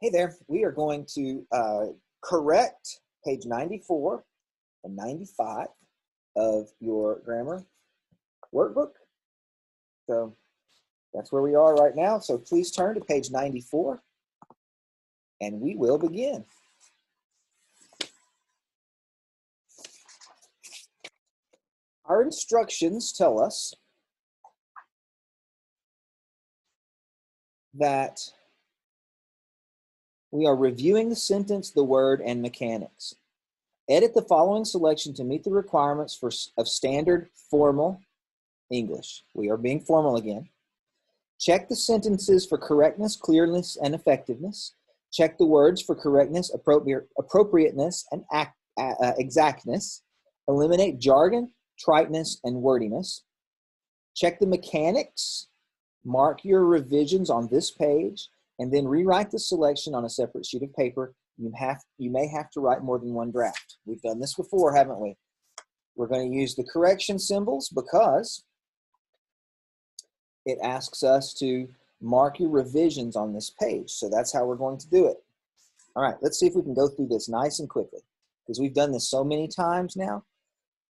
Hey there, we are going to correct page 94 and 95 of your grammar workbook. So that's where we are right now. So please turn to page 94 and we will begin. Our instructions tell us that we are reviewing the sentence, the word, and mechanics. Edit the following selection to meet the requirements of standard formal English. We are being formal again. Check the sentences for correctness, clearness, and effectiveness. Check the words for correctness, appropriateness, and exactness. Eliminate jargon, triteness, and wordiness. Check the mechanics. Mark your revisions on this page, and then rewrite the selection on a separate sheet of paper. You may have to write more than one draft. We've done this before, haven't we? We're going to use the correction symbols because it asks us to mark your revisions on this page. So that's how we're going to do it. All right, let's see if we can go through this nice and quickly because we've done this so many times now.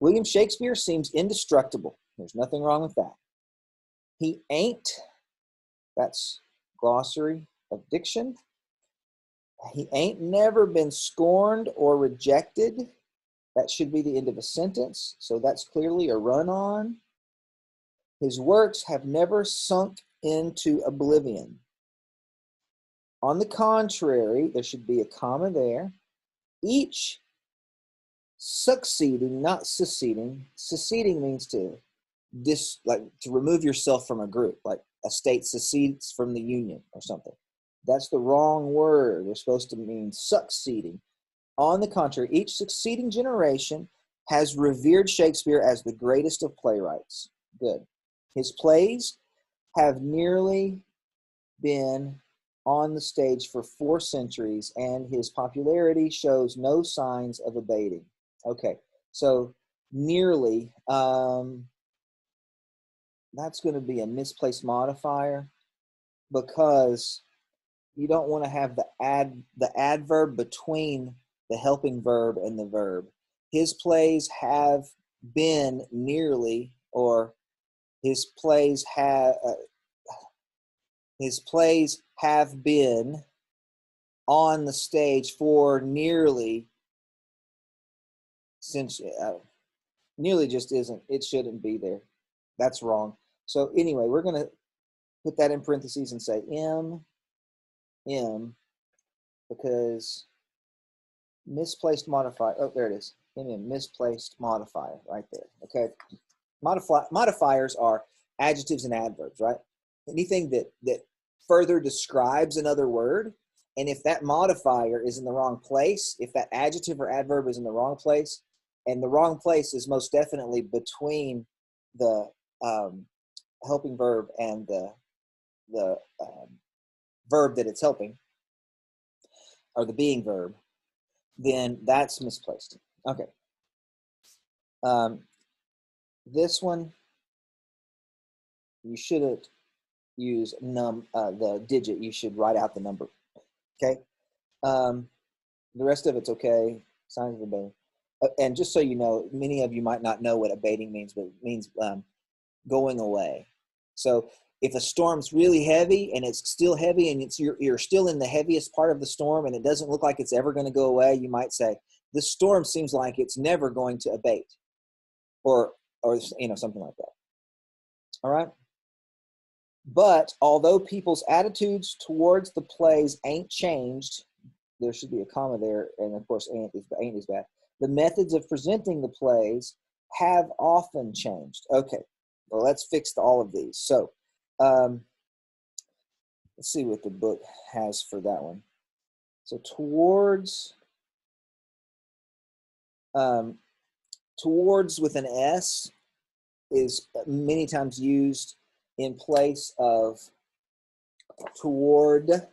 William Shakespeare seems indestructible. There's nothing wrong with that. He ain't, that's glossary of diction. He ain't never been scorned or rejected. That should be the end of a sentence. So that's clearly a run-on. His works have never sunk into oblivion. On the contrary, there should be a comma there. Each succeeding, not seceding. Seceding means to remove yourself from a group, like a state secedes from the union or something. That's the wrong word. We're supposed to mean succeeding. On the contrary, each succeeding generation has revered Shakespeare as the greatest of playwrights. Good. His plays have nearly been on the stage for 4 centuries, and his popularity shows no signs of abating. Okay, so nearly, that's going to be a misplaced modifier because you don't want to have the adverb between the helping verb and the verb. His plays have been nearly, or his plays have been on the stage for nearly since nearly just isn't. It shouldn't be there. That's wrong. So anyway, we're going to put that in parentheses and say M because misplaced modifier. Oh, there it is. Misplaced modifier right there. Okay. Modifiers are adjectives and adverbs, right? Anything that further describes another word, and if that modifier is in the wrong place, if that adjective or adverb is in the wrong place, and the wrong place is most definitely between the helping verb and the verb that it's helping, or the being verb, then that's misplaced. Okay. This one, you shouldn't use the digit. You should write out the number. Okay. The rest of it's okay. Signs of abating. And just so you know, many of you might not know what abating means, but it means going away. So if a storm's really heavy and it's still heavy and you're still in the heaviest part of the storm and it doesn't look like it's ever going to go away, you might say, this storm seems like it's never going to abate, or something like that. All right. But although people's attitudes towards the plays ain't changed, there should be a comma there, and of course ain't is bad. The methods of presenting the plays have often changed. Okay, well, let's fix all of these. So let's see what the book has for that one. So towards with an S is many times used in place of toward. It's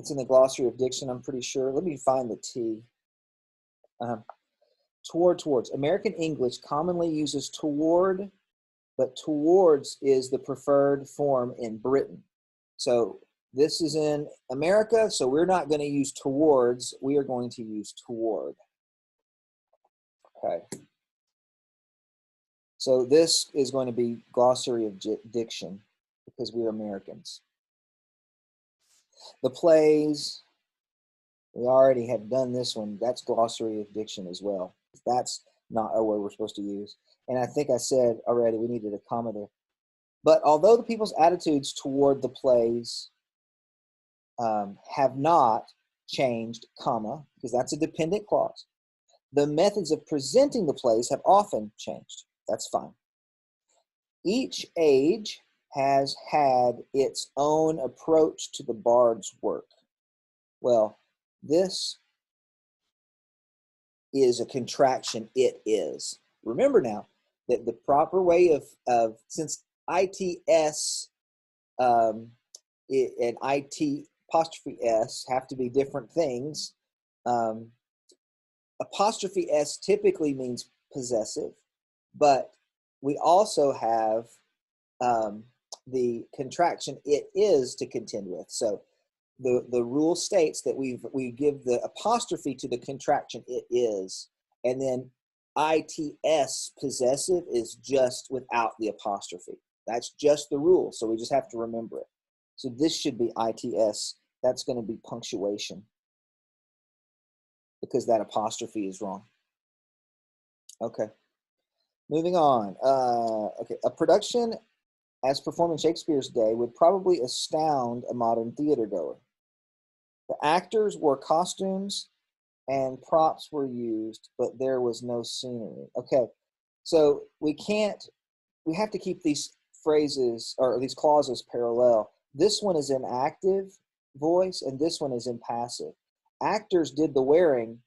in the glossary of diction, I'm pretty sure. Let me find the T. Towards. American English commonly uses toward, but towards is the preferred form in Britain. So This is in America, so we're not going to use towards. We are going to use toward. Okay. So this is going to be glossary of diction because we're Americans. The plays, we already have done this one. That's glossary of diction as well. That's not a word we're supposed to use. And I think I said already we needed a comma there. But although the people's attitudes toward the plays have not changed, comma, because that's a dependent clause, the methods of presenting the plays have often changed. That's fine. Each age has had its own approach to the bard's work. Well, this is a contraction, it is. Remember now that the proper way of since ITS and IT apostrophe S have to be different things, apostrophe S typically means possessive, but we also have the contraction it is to contend with. So the rule states that we give the apostrophe to the contraction it is, and then ITS possessive is just without the apostrophe. That's just the rule, so we just have to remember it. So this should be ITS. That's going to be punctuation because that apostrophe is wrong. Okay, moving on. Okay, a production as performed in Shakespeare's day would probably astound a modern theater goer. The actors wore costumes and props were used, but there was no scenery. Okay, so we have to keep these phrases or these clauses parallel. This one is in active voice and this one is in passive. Actors did the wearing.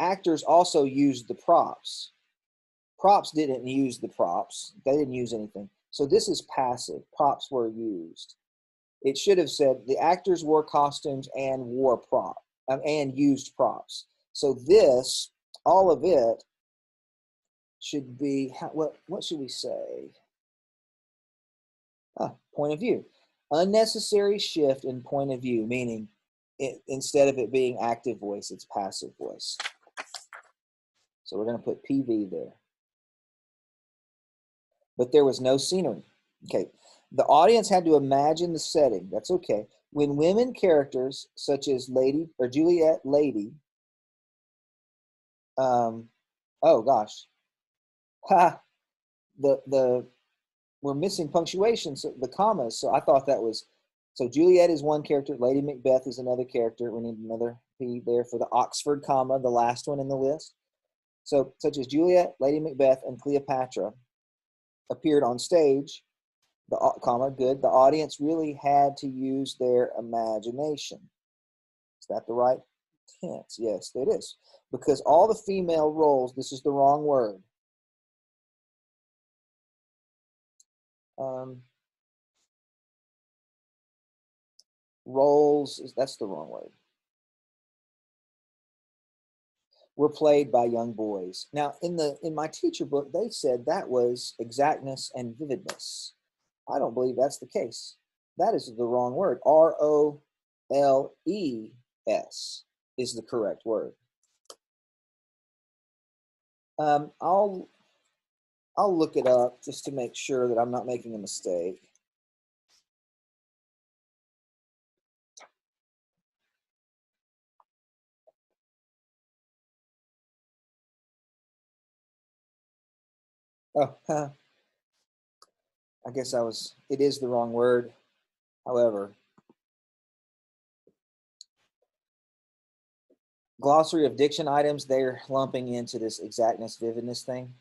Actors also used the props. Props didn't use the props. They didn't use anything. So this is passive. Props were used. It should have said the actors wore costumes and and used props. So this, all of it, should be what should we say? Point of view. Unnecessary shift in point of view, meaning instead of it being active voice, it's passive voice. So we're going to put PV there. But there was no scenery. Okay. The audience had to imagine the setting. That's okay. When women characters such as Lady or Juliet Lady, oh gosh, we're missing punctuation, so the commas. So I thought that was, so Juliet is one character, Lady Macbeth is another character. We need another P there for the Oxford comma, the last one in the list. So such as Juliet, Lady Macbeth, and Cleopatra appeared on stage. The comma, good. The audience really had to use their imagination. Is that the right tense? Yes, it is. Because all the female roles, this is the wrong word. Roles, that's the wrong word. Were played by young boys. Now, in my teacher book, they said that was exactness and vividness. I don't believe that's the case. That is the wrong word. ROLES is the correct word. I'll look it up just to make sure that I'm not making a mistake. Oh, I guess it is the wrong word. However, glossary of diction items, they're lumping into this exactness, vividness thing.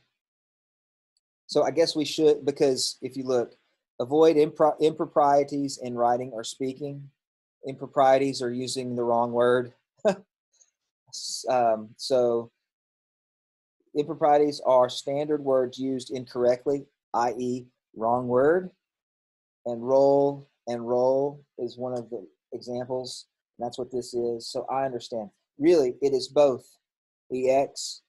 So I guess we should, because if you look, avoid improprieties in writing or speaking. Improprieties are using the wrong word. So improprieties are standard words used incorrectly, i.e. wrong word. And roll is one of the examples. And that's what this is. So I understand. Really, it is both EX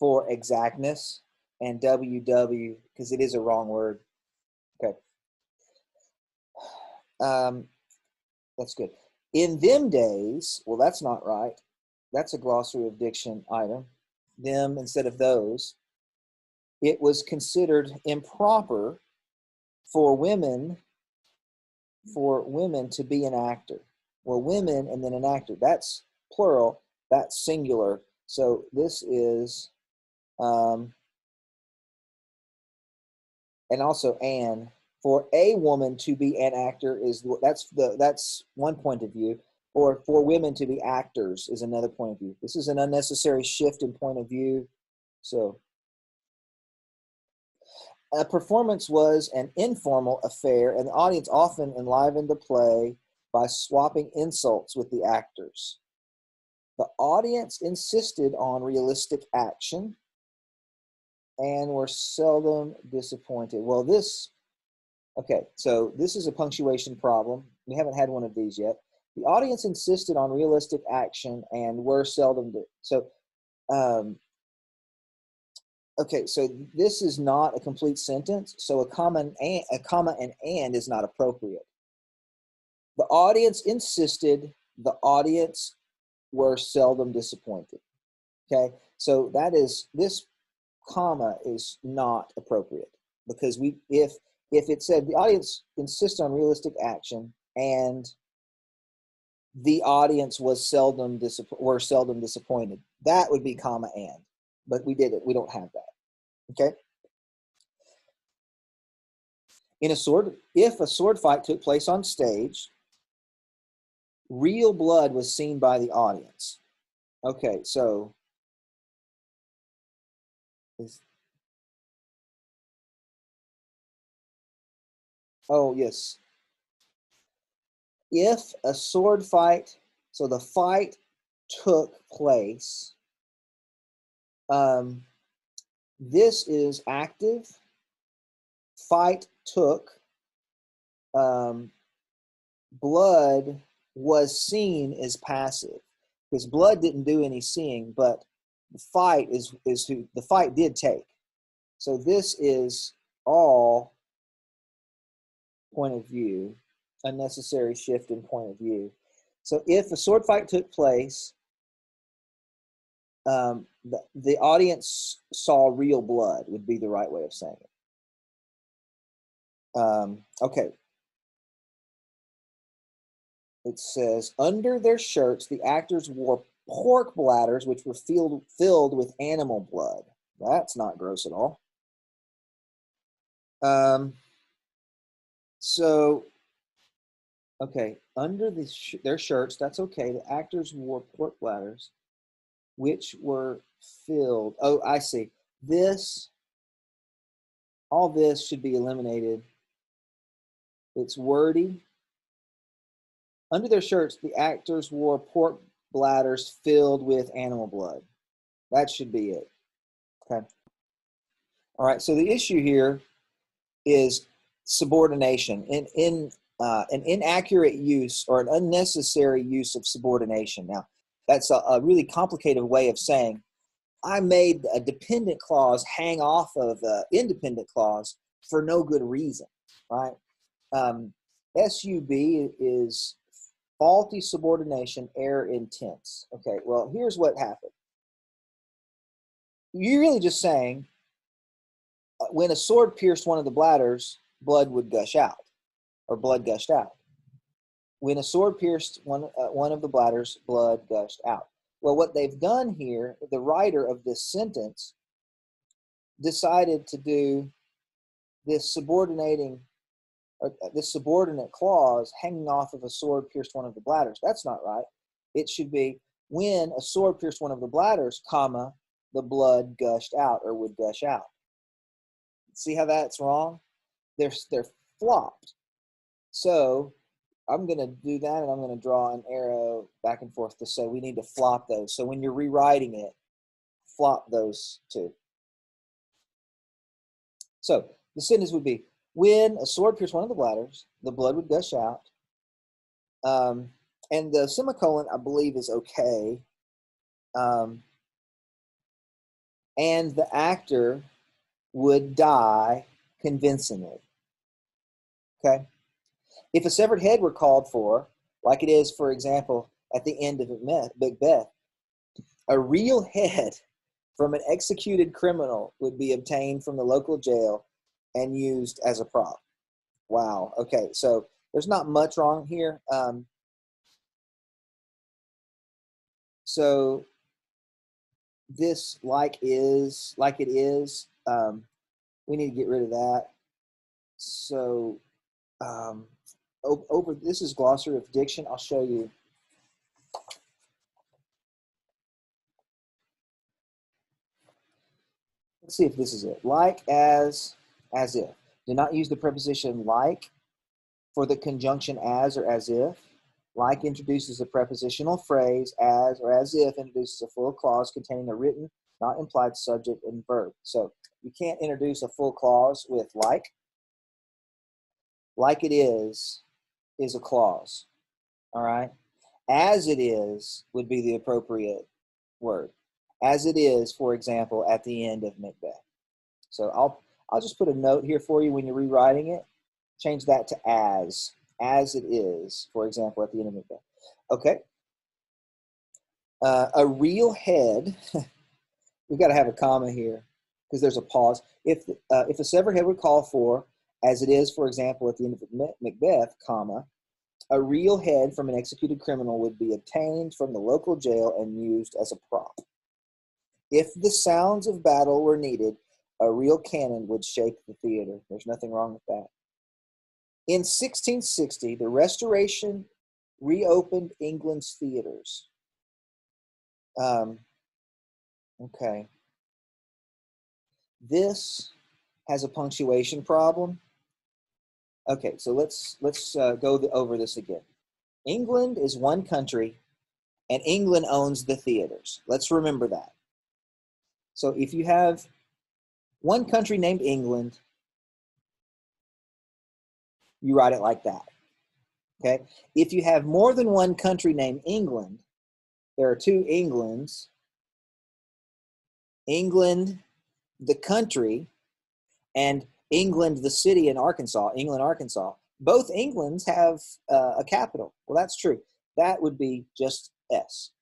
for exactness, and WW, because it is a wrong word. Okay. That's good. In them days, well, that's not right. That's a glossary of diction item. Them instead of those. It was considered improper for women to be an actor. Well, women and then an actor. That's plural. That's singular. So this is, and also an. For a woman to be an actor is that's one point of view. Or for women to be actors is another point of view. This is an unnecessary shift in point of view. So a performance was an informal affair, and the audience often enlivened the play by swapping insults with the actors. The audience insisted on realistic action and were seldom disappointed. Well, okay, so this is a punctuation problem. We haven't had one of these yet. The audience insisted on realistic action and were seldom. Okay, so this is not a complete sentence. So a comma and is not appropriate. The audience insisted. The audience were seldom disappointed. Okay, so this comma is not appropriate because if it said the audience insists on realistic action and the audience was seldom disappointed, that would be comma and, but we don't have that. Okay. If a sword fight took place on stage, real blood was seen by the audience. Okay, so yes. If a sword fight, so the fight took place, this is active. Fight took. Blood was seen as passive because blood didn't do any seeing, but the fight is who the fight did take. So this is all point of view, unnecessary shift in point of view. So if a sword fight took place, the audience saw real blood would be the right way of saying it. Okay. It says, under their shirts, the actors wore pork bladders, which were filled with animal blood. That's not gross at all. So, okay, under their shirts, that's okay. The actors wore pork bladders, which were filled. Oh, I see. All this should be eliminated. It's wordy. Under their shirts, the actors wore pork bladders filled with animal blood. That should be it. Okay. All right. So the issue here is subordination. An inaccurate use or an unnecessary use of subordination. Now, that's a really complicated way of saying I made a dependent clause hang off of the independent clause for no good reason, right? SUB is faulty subordination, error in tense. Okay, well, here's what happened. You're really just saying when a sword pierced one of the bladders, blood would gush out, or blood gushed out. When a sword pierced one of the bladders, blood gushed out. Well, what they've done here, the writer of this sentence decided to do this subordinate clause hanging off of a sword pierced one of the bladders. That's not right. It should be when a sword pierced one of the bladders, comma, the blood gushed out or would gush out. See how that's wrong? They're flopped. So I'm going to do that, and I'm going to draw an arrow back and forth to say we need to flop those. So when you're rewriting it, flop those two. So the sentence would be, when a sword pierced one of the bladders, the blood would gush out. And the semicolon, I believe, is okay. And the actor would die convincingly. Okay? If a severed head were called for, like it is, for example, at the end of Macbeth, a real head from an executed criminal would be obtained from the local jail and used as a prop. Wow. Okay, so there's not much wrong here. So this like it is, we need to get rid of that. So over, this is glossary of diction. I'll show you. Let's see if this is it. Like, as if. Do not use the preposition like for the conjunction as or as if. Like introduces a prepositional phrase. As or as if introduces a full clause containing a written, not implied subject and verb. So you can't introduce a full clause with like. Like it is a clause. All right. As it is would be the appropriate word. As it is, for example, at the end of Macbeth. So I'll just put a note here for you when you're rewriting it. Change that to as it is, for example, at the end of Macbeth. Okay. A real head, we've got to have a comma here because there's a pause. If a severed head would call for, as it is, for example, at the end of Macbeth, comma, a real head from an executed criminal would be obtained from the local jail and used as a prop. If the sounds of battle were needed, a real cannon would shake the theater. There's nothing wrong with that. In 1660, the Restoration reopened England's theaters. Okay. This has a punctuation problem. Okay, so let's go over this again. England is one country, and England owns the theaters. Let's remember that. So if you have one country named England, you write it like that. Okay? If you have more than one country named England, there are two Englands. England, the country, and England, the city in Arkansas, England, Arkansas. Both Englands have a capital. Well, that's true. That would be just S.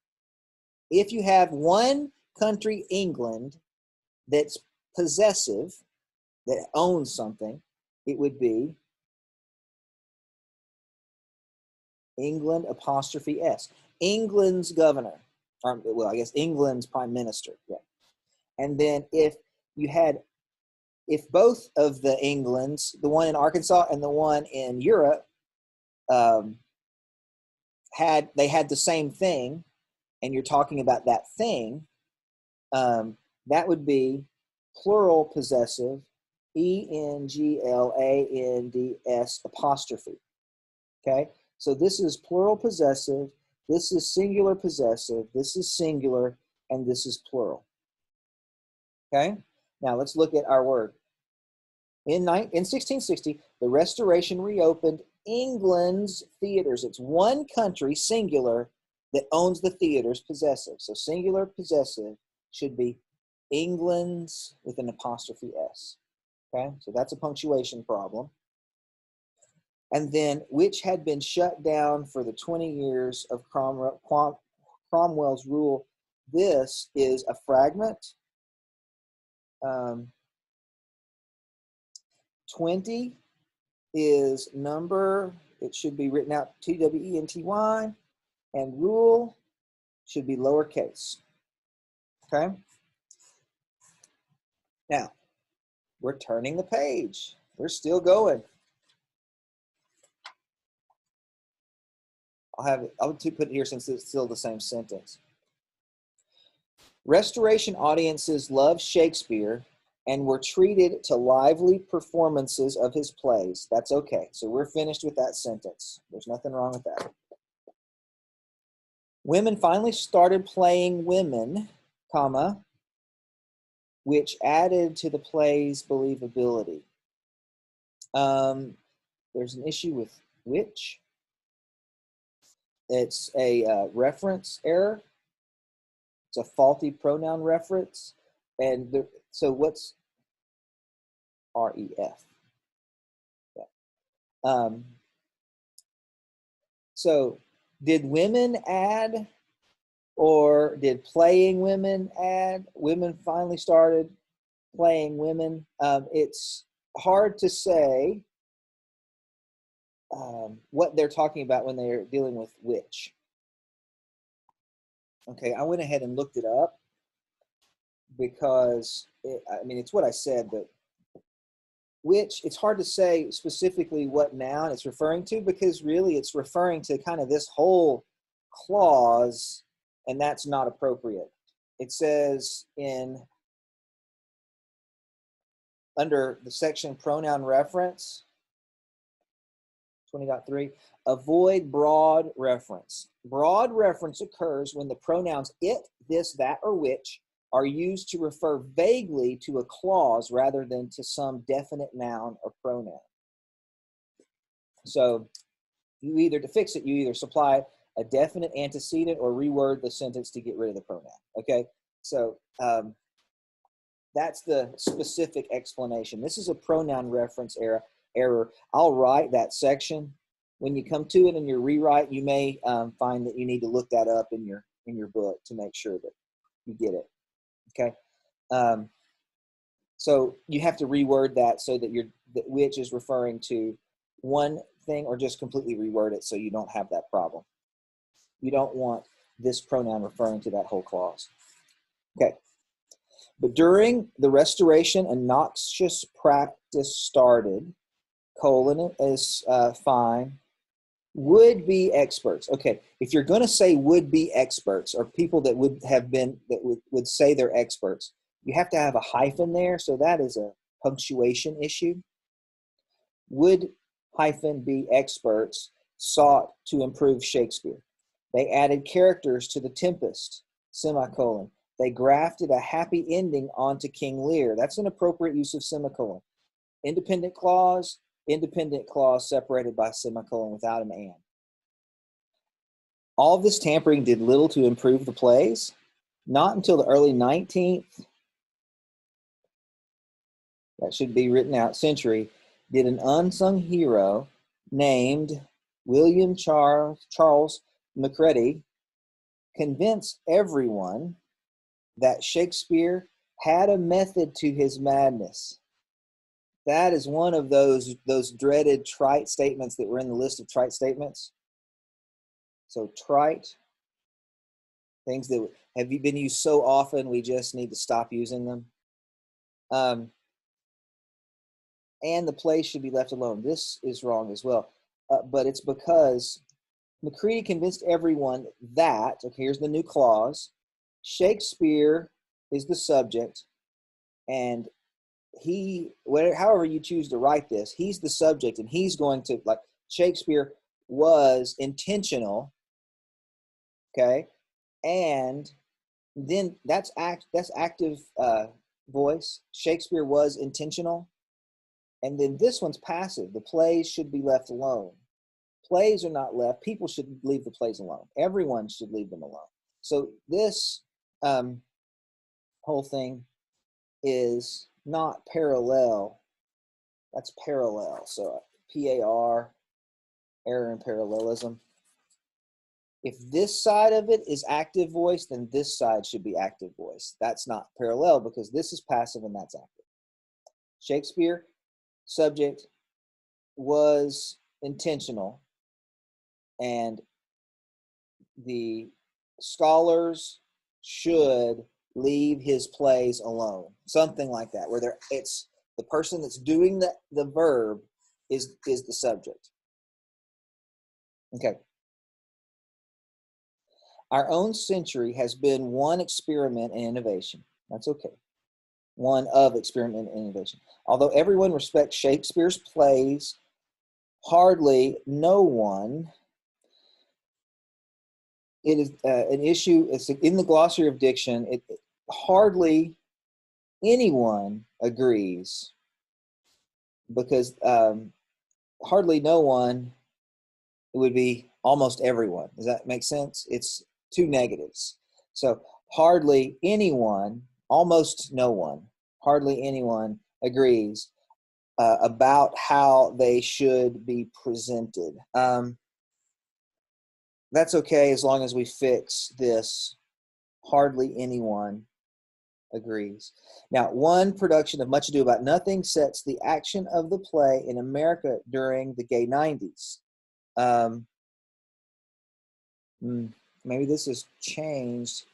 If you have one country, England, that's possessive, that owns something, it would be England apostrophe S. England's governor, or, well, I guess England's prime minister. Yeah. And then if both of the Englands, the one in Arkansas and the one in Europe, had the same thing, and you're talking about that thing, that would be plural possessive, ENGLANDS apostrophe. Okay, so this is plural possessive, this is singular possessive, this is singular, and this is plural. Okay, now let's look at our word. In 1660, the Restoration reopened England's theaters. It's one country, singular, that owns the theaters, possessive. So singular possessive should be England's with an apostrophe S. Okay, so that's a punctuation problem. And then, which had been shut down for the 20 years of Cromwell's rule. This is a fragment. 20 is number. It should be written out TWENTY, and rule should be lowercase. Okay. Now, we're turning the page. We're still going. I'll put it here since it's still the same sentence. Restoration audiences loved Shakespeare and were treated to lively performances of his plays. That's okay. So we're finished with that sentence. There's nothing wrong with that. Women finally started playing women, comma, which added to the play's believability. There's an issue with which. It's a reference error. It's a faulty pronoun reference. And so R-E-F. Yeah. So did women add, or did playing women add? Women finally started playing women. It's hard to say what they're talking about when they're dealing with which. Okay, I went ahead and looked it up because, I mean, it's what I said, but which, it's hard to say specifically what noun it's referring to, because really it's referring to kind of this whole clause, and that's not appropriate. It says under the section pronoun reference, 20.3, avoid broad reference. Broad reference occurs when the pronouns it, this, that, or which are used to refer vaguely to a clause rather than to some definite noun or pronoun. So to fix it, you either supply a definite antecedent or reword the sentence to get rid of the pronoun. Okay, so that's the specific explanation. This is a pronoun reference error. I'll write that section. When you come to it in your rewrite, you may find that you need to look that up in your book to make sure that you get it. Okay, so you have to reword that so that which is referring to one thing, or just completely reword it so you don't have that problem. You don't want this pronoun referring to that whole clause. Okay. But during the Restoration, a noxious practice started, colon is fine, would-be experts. Okay, if you're going to say would-be experts, or people that would say they're experts, you have to have a hyphen there, so that is a punctuation issue. Would-be experts sought to improve Shakespeare. They added characters to The Tempest, semicolon. They grafted a happy ending onto King Lear. That's an appropriate use of semicolon. Independent clause separated by semicolon without an and. All of this tampering did little to improve the plays. Not until the early 19th, that should be written out, century, did an unsung hero named William Charles Macready convince everyone that Shakespeare had a method to his madness. That is one of those dreaded trite statements that were in the list of trite statements. So trite, things that have been used so often we just need to stop using them. And the play should be left alone. This is wrong as well. But it's because Macready convinced everyone that, okay, here's the new clause, Shakespeare is the subject, and however you choose to write this, he's the subject, and he's going to, like, Shakespeare was intentional, okay, and then that's active voice. Shakespeare was intentional, and then this one's passive. The plays should be left alone. Plays are not left. People should leave the plays alone. Everyone should leave them alone. So this whole thing is not parallel. That's parallel. So PAR, error in parallelism. If this side of it is active voice, then this side should be active voice. That's not parallel because this is passive and that's active. Shakespeare, subject, was intentional, and the scholars should leave his plays alone. Something like that, where it's the person that's doing the verb is the subject. Okay. Our own century has been one experiment in innovation. That's okay. One of experiment and innovation. Although everyone respects Shakespeare's plays, hardly no one. It is an issue. It's in the glossary of diction. Hardly anyone agrees, because hardly no one, it would be almost everyone. Does that make sense? It's two negatives. So hardly anyone, almost no one, hardly anyone agrees about how they should be presented. That's okay as long as we fix this. Hardly anyone agrees. Now, one production of Much Ado About Nothing sets the action of the play in America during the gay 90s. Maybe this has changed,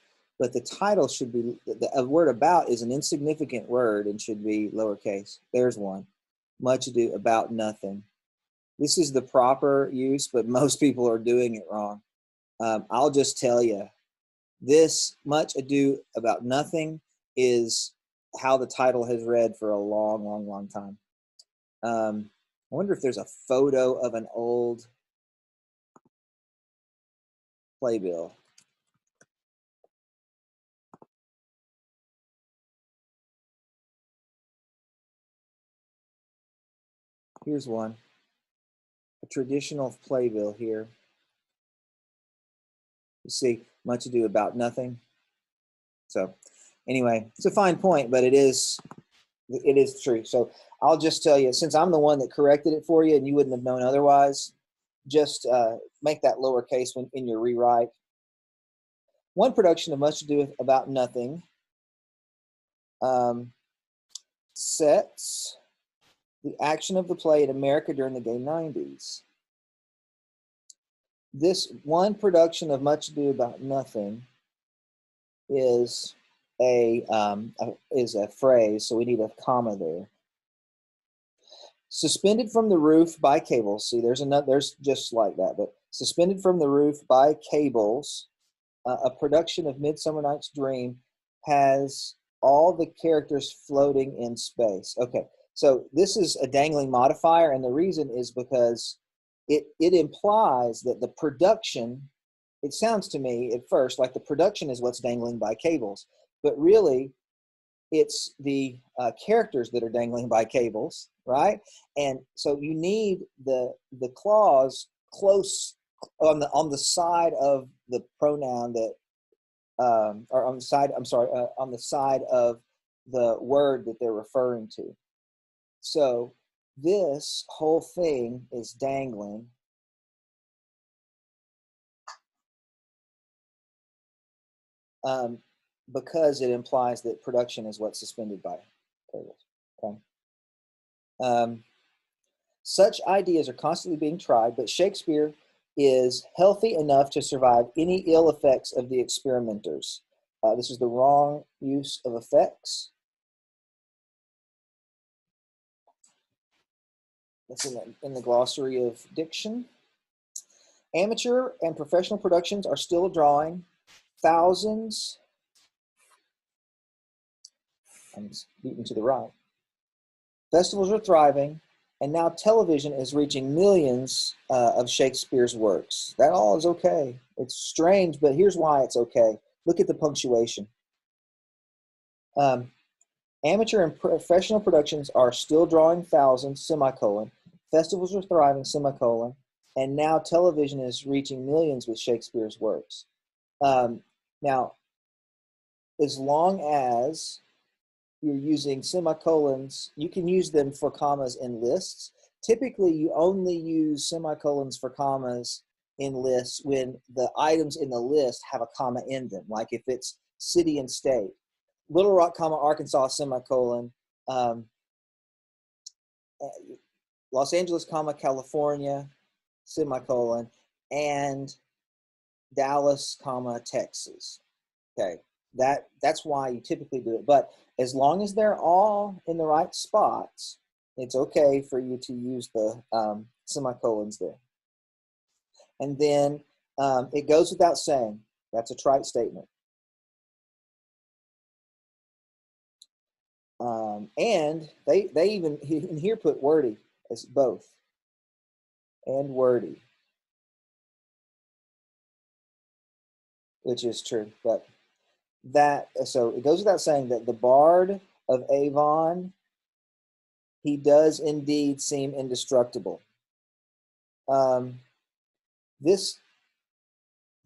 but the title should be, the word about is an insignificant word and should be lowercase. There's one. Much Ado About Nothing. This is the proper use, but most people are doing it wrong. I'll just tell you, this Much Ado About Nothing is how the title has read for a long, long, long time. I wonder if there's a photo of an old playbill. Here's one. A traditional playbill here. You see, Much Ado About Nothing. So anyway, it's a fine point, but it is true. So I'll just tell you, since I'm the one that corrected it for you and you wouldn't have known otherwise, just make that lowercase in your rewrite. One production of Much Ado About Nothing sets the action of the play in America during the gay 90s. This one production of Much Ado About Nothing is a phrase, so we need a comma there. Suspended from the roof by cables. See, there's just like that, but suspended from the roof by cables, a production of Midsummer Night's Dream has all the characters floating in space. Okay, so this is a dangling modifier, and the reason is because it implies that the production, it sounds to me at first like the production is what's dangling by cables, but really it's the characters that are dangling by cables, right? And so you need the clause close on the side of the pronoun that, or on the side, I'm sorry, on the side of the word that they're referring to. So this whole thing is dangling. Because it implies that production is what's suspended by cables. Okay. Such ideas are constantly being tried, but Shakespeare is healthy enough to survive any ill effects of the experimenters. This is the wrong use of effects. That's in the glossary of diction. Amateur and professional productions are still drawing thousands. I'm beaten to the right. Festivals are thriving, and now television is reaching millions of Shakespeare's works. That all is okay. It's strange, but here's why it's okay. Look at the punctuation. Amateur and professional productions are still drawing thousands, semicolon. Festivals are thriving, semicolon. And now television is reaching millions with Shakespeare's works. Now, as long as you're using semicolons, you can use them for commas in lists. Typically, you only use semicolons for commas in lists when the items in the list have a comma in them, like if it's city and state. Little Rock, Arkansas, semicolon. Los Angeles, California, semicolon. And Dallas, Texas. Okay, that's why you typically do it. But as long as they're all in the right spots, it's okay for you to use the semicolons there. And then it goes without saying. That's a trite statement. And they even in here put wordy as both. And wordy. Which is true, but so it goes without saying that the Bard of Avon, he does indeed seem indestructible. The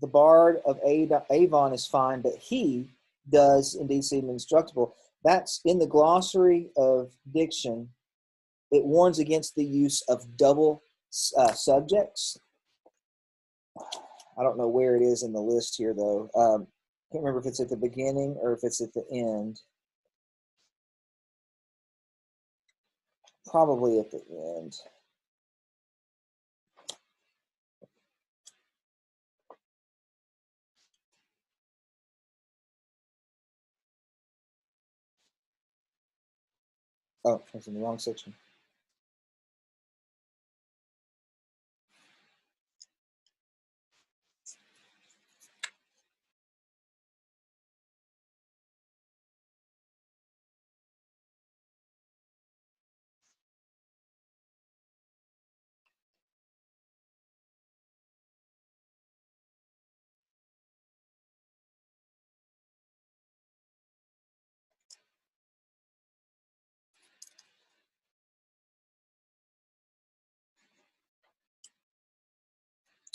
Bard of Avon is fine, but he does indeed seem indestructible. That's in the glossary of diction. it warns against the use of double subjects. I don't know where it is in the list here, though. Can't remember if it's at the beginning or if it's at the end. Probably at the end. Oh, it's in the wrong section.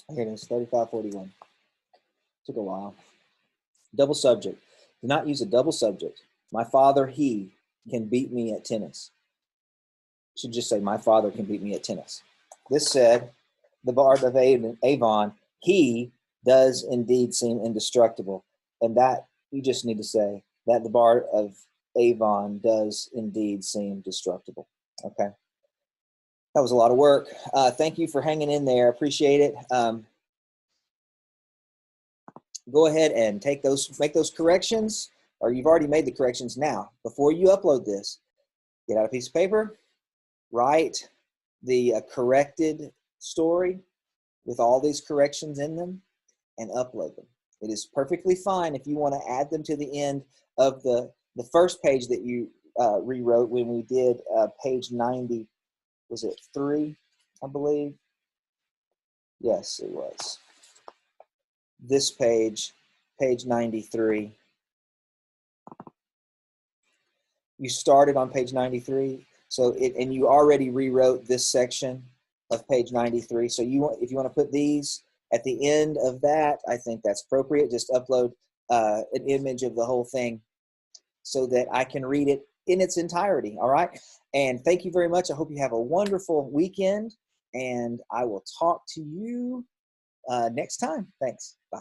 Here it is, 3541. Took a while. Double subject. Do not use a double subject. My father, he can beat me at tennis. Should just say, my father can beat me at tennis. This said, the bard of Avon, he does indeed seem indestructible. And that, you just need to say, that the bard of Avon does indeed seem destructible. Okay. That was a lot of work. Thank you for hanging in there. Appreciate it. Go ahead and make those corrections, or you've already made the corrections now. Before you upload this, get out a piece of paper, write the corrected story with all these corrections in them, and upload them. It is perfectly fine if you want to add them to the end of the first page that you rewrote when we did page 90. Was it 3, I believe? Yes, it was. This page, page 93. You started on page 93, and you already rewrote this section of page 93. So if you want to put these at the end of that, I think that's appropriate. Just upload an image of the whole thing so that I can read it in its entirety. All right. And thank you very much. I hope you have a wonderful weekend, and I will talk to you next time. Thanks. Bye.